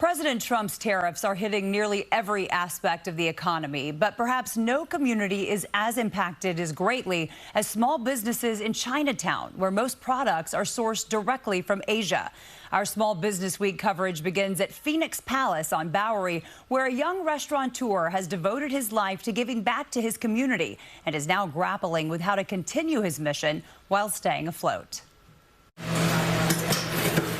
President Trump's tariffs are hitting nearly every aspect of the economy, but perhaps no community is as impacted as greatly as small businesses in Chinatown, where most products are sourced directly from Asia. Our Small Business Week coverage begins at Phoenix Palace on Bowery, where a young restaurateur has devoted his life to giving back to his community and is now grappling with how to continue his mission while staying afloat.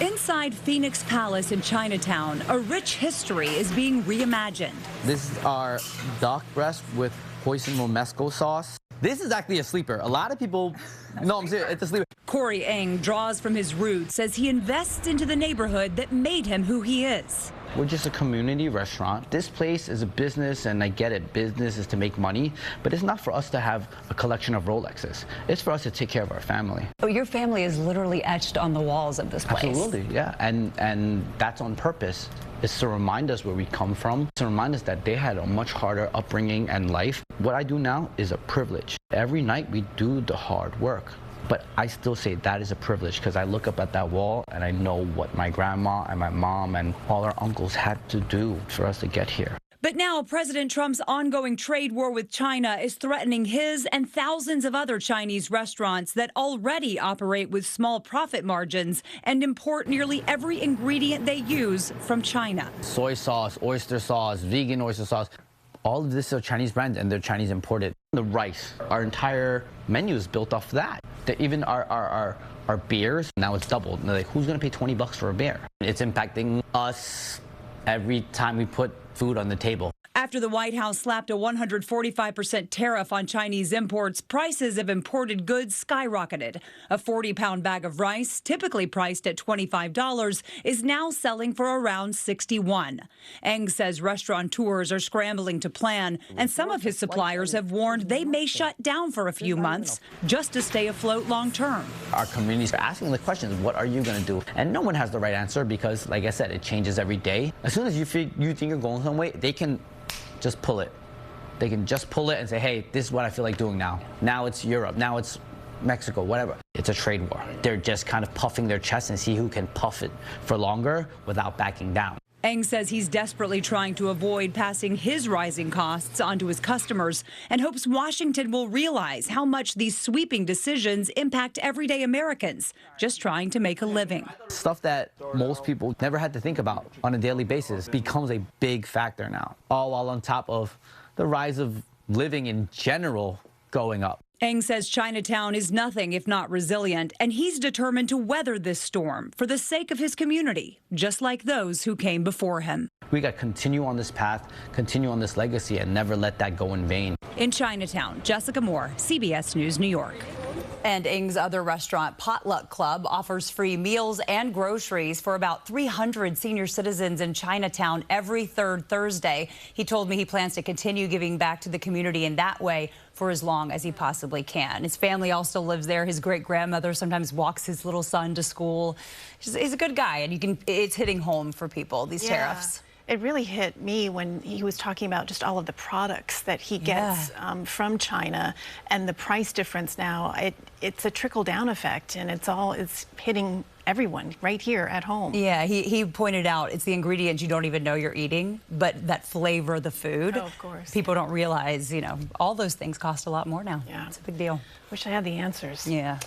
Inside Phoenix Palace in Chinatown, a rich history is being reimagined. This is our duck breast with hoisin romesco sauce. This is actually a sleeper. A lot of people, no, I'm serious, it's a sleeper. Corey Ng draws from his roots as he invests into the neighborhood that made him who he is. We're just a community restaurant. This place is a business, and I get it, business is to make money, but it's not for us to have a collection of Rolexes. It's for us to take care of our family. Oh, your family is literally etched on the walls of this place. Absolutely, yeah, and that's on purpose. It's to remind us where we come from, to remind us that they had a much harder upbringing and life. What I do now is a privilege. Every night we do the hard work. But I still say that is a privilege because I look up at that wall and I know what my grandma and my mom and all our uncles had to do for us to get here. But now President Trump's ongoing trade war with China is threatening his and thousands of other Chinese restaurants that already operate with small profit margins and import nearly every ingredient they use from China. Soy sauce, oyster sauce, vegan oyster sauce. All of this are Chinese brands and they're Chinese imported. The rice, our entire menu is built off that. Even our beers, now it's doubled. And they're like, who's gonna pay 20 bucks for a beer? It's impacting us every time we put food on the table. After the White House slapped a 145% tariff on Chinese imports, prices of imported goods skyrocketed. A 40-pound bag of rice, typically priced at $25, is now selling for around $61. Ng says restaurateurs are scrambling to plan, and some of his suppliers have warned they may shut down for a few months just to stay afloat long term. Our communities are asking the questions, what are you going to do? And no one has the right answer because, like I said, it changes every day. As soon as you think you're going some way, they can just pull it. They can just pull it and say, hey, this is what I feel like doing now. Now it's Europe, now it's Mexico, whatever. It's a trade war. They're just kind of puffing their chest and see who can puff it for longer without backing down. Ng says he's desperately trying to avoid passing his rising costs onto his customers and hopes Washington will realize how much these sweeping decisions impact everyday Americans just trying to make a living. Stuff that most people never had to think about on a daily basis becomes a big factor now, all while on top of the rise of living in general going up. Ng says Chinatown is nothing if not resilient, and he's determined to weather this storm for the sake of his community, just like those who came before him. We got to continue on this path, continue on this legacy, and never let that go in vain. In Chinatown, Jessica Moore, CBS News, New York. And Ng's other restaurant, Potluck Club, offers free meals and groceries for about 300 senior citizens in Chinatown every third Thursday. He told me he plans to continue giving back to the community in that way for as long as he possibly can. His family also lives there. His great-grandmother sometimes walks his little son to school. He's a good guy, and it's hitting home for people, these tariffs. It really hit me when he was talking about just all of the products that he gets from China and the price difference now. It's a trickle-down effect, and it's hitting everyone right here at home. Yeah, he pointed out it's the ingredients you don't even know you're eating, but that flavor the food. Oh, of course. People don't realize, all those things cost a lot more now. Yeah. It's a big deal. Wish I had the answers. Yeah.